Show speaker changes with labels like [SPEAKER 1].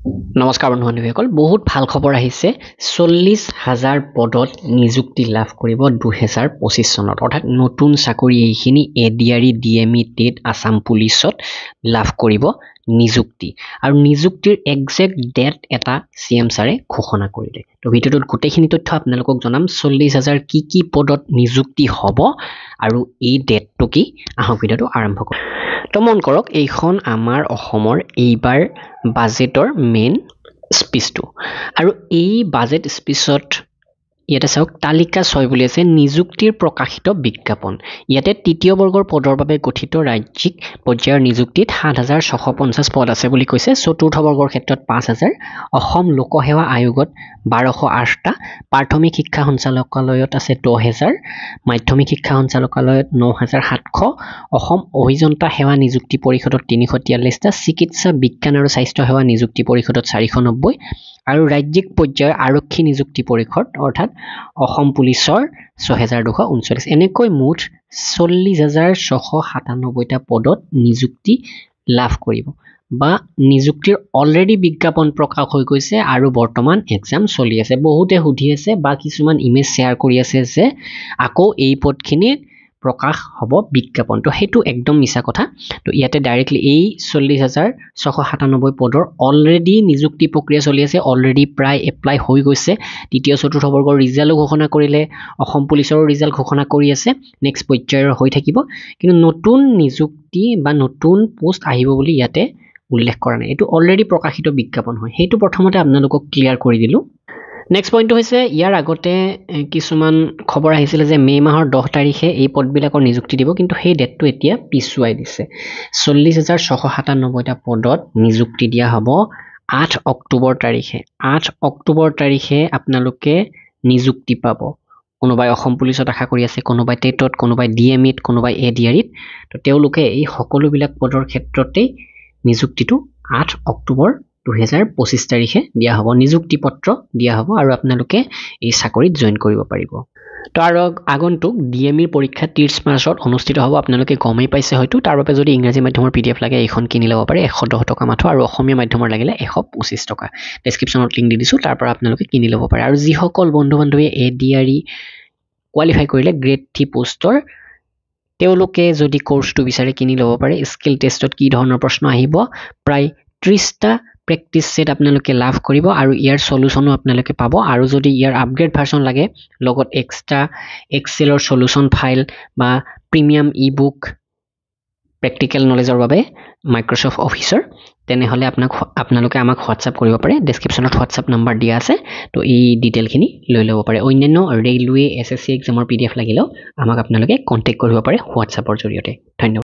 [SPEAKER 1] নমস্কাৰ বন্ধু বান্ধৱীসকল বহুত ভাল খবৰ আহিছে 40,000 পদত নিযুক্তি লাভ কৰিব 2025 চনত অৰ্থাৎ নতুন চাকৰি এইখিনি এডিআৰই ডিএমই টেট আসাম পুলিচত লাভ কৰিব নিযুক্তি আৰু নিযুক্তিৰ এক্সাক্ট ডেট এটা সিএম ছাৰে ঘোষণা কৰিলে তো ভিডিওটোত গোটেইখিনি তথ্য আপোনালোকক জনাম 40,000 কি পদত নিযুক্তি হ'ব আৰু এই ডেটটো কি আহক ভিডিওটো আৰম্ভ কৰোঁ তো মন কৰক এইখন আমাৰ অসমৰ এইবাৰ বাজেটৰ মেইন স্পিচটো আৰু এই বাজেট স্পিচত ইয়াতে চাওক তালিকা 6 বুলি আছে নিযুক্তিৰ প্ৰকাশিত বিজ্ঞাপন ইয়াতে তৃতীয় বৰ্গৰ পদৰ বাবে গঠিত ৰাজ্যিক পৰ্যায়ৰ নিযুক্তিত 7,650 পদ আছে বুলি কৈছে চতুৰ্থ বৰ্গৰ ক্ষেত্ৰত 5,000 অসম লোকসেৱা আয়োগত 1,208টা প্ৰাথমিক শিক্ষা সঞ্চালকালয়ত আছে 10,000 মাধ্যমিক শিক্ষা সঞ্চালকালয়ত 9,700 অসম অভিযন্তা সেৱা নিযুক্তি পৰিষদত 343টা চিকিৎসা বিজ্ঞান আৰু স্বাস্থ্য সেৱা নিযুক্তি পৰিষদত 490 আৰু ৰাজ্যিক পৰ্যায়ৰ আৰক্ষী নিযুক্তি পৰিষদ অৰ্থাৎ অসম পুলিচৰ 6,239 এনেকৈ মুঠ 40,697টা পদত নিযুক্তি লাভ কৰিব বা নিযুক্তিৰ অলৰেডি বিজ্ঞাপন প্ৰকাশ হৈ গৈছে আৰু বৰ্তমান এক্সাম চলি আছে বহুতে সুধি আছে বা কিছুমান ইমেজ শ্বেয়াৰ কৰি আছে যে আকৌ এই পদখিনি প্ৰকাশ হ'ব বিজ্ঞাপন তো হেতু একদম মিছা কথা তো ইয়াতে ডাইৰেক্টলি এই 40,697 পদৰ অলৰেডি নিযুক্তি প্ৰক্ৰিয়া চলি আছে অলৰেডি প্ৰায় এপ্লাই হৈ গৈছে তৃতীয় চতুৰ্থ বৰ্গৰ ৰিজাল্ট ঘোষণা কৰিলে অসম পুলিচৰ ৰিজাল্ট ঘোষণা কৰি আছে নেক্সট পৰ্যায়ৰ হৈ থাকিব কিন্তু নতুন নিযুক্তি বা নতুন পোষ্ট আহিব বুলি ইয়াতে উল্লেখ কৰা নাই এটো অলৰেডি প্ৰকাশিত বিজ্ঞাপন হয় হেতু প্ৰথমতে আপোনালোকক ক্লিয়াৰ কৰি দিলো নেক্সট পইণ্টটো হৈছে ইয়াৰ আগতে কিছুমান খবৰ আহিছিল যে মে মাহৰ 10 তাৰিখে এই পদবিলাকৰ নিযুক্তি দিব কিন্তু সেই ডেটটো এতিয়া পিছুৱাই দিছে 40,697টা পদত নিযুক্তি দিয়া হ'ব 8 অক্টোবৰ তাৰিখে আপোনালোকে নিযুক্তি পাব কোনোবাই অসম পুলিচত আশা কৰি আছে কোনোবাই টেটত কোনোবাই ডিএমইত কোনোবাই এডিআৰইত তো তেওঁলোকে এই সকলোবিলাক পদৰ ক্ষেত্ৰতে নিযুক্তিটো 8 অক্টোবৰ 2025 তাৰিখে দিয়া হ'ব নিযুক্তি পত্ৰ দিয়া হ'ব আৰু আপোনালোকে এই চাকৰিত জয়েন কৰিব পাৰিব তো আৰু আগন্তুক ডিএমইৰ পৰীক্ষা 30 মাৰ্চত অনুষ্ঠিত হ'ব আপোনালোকে গমেই পাইছে হয়তো তাৰ বাবে যদি ইংৰাজী মাধ্যমৰ পিডিএফ লাগে এইখন কিনি ল'ব পাৰে 110 টকা মাত্ৰ আৰু অসমীয়া মাধ্যমৰ লাগিলে 125 টকা ডেসক্ৰিপচনত লিংক দি দিছো তাৰ পৰা আপোনালোকে কিনি ল'ব পাৰে আৰু যিসকল বন্ধু বান্ধৱী এডিআৰই কোৱালিফাই কৰিলে গ্ৰেড 3 পোষ্টৰ তেওঁলোকে যদি কোৰ্সটো বিচাৰে কিনি ল'ব পাৰে স্কিল টেষ্টত কি ধৰণৰ প্ৰশ্ন আহিব প্ৰায় 30টা প্ৰেক্টিস সেট আপোনালোকে লাভ কৰিব আৰু ইয়াৰ সলিউশনো আপোনালোকে পাব আৰু যদি ইয়াৰ আপগ্ৰেড ভাৰ্সন লাগে লগত এক্সট্ৰা এক্সেলৰ সলিউশন ফাইল বা প্ৰিমিয়াম ই-বুক প্ৰেক্টিকেল নলেজৰ বাবে মাইক্ৰসফট অফিচৰ তেনেহলে আপোনালোকে আমাক হোৱাটসঅ্যাপ কৰিব পাৰে ডেসক্ৰিপচনত হোৱাটসঅ্যাপ নম্বৰ দিয়া আছে তো এই ডিটেইলখিনি লৈ ল'ব পাৰে অন্যান্য ৰেলৱে এছএছসি এক্সামৰ পিডিএফ লাগিলেও আমাক আপোনালোকে কন্টাক্ট কৰিব পাৰে হোৱাটসঅ্যাপৰ জৰিয়তে ধন্যবাদ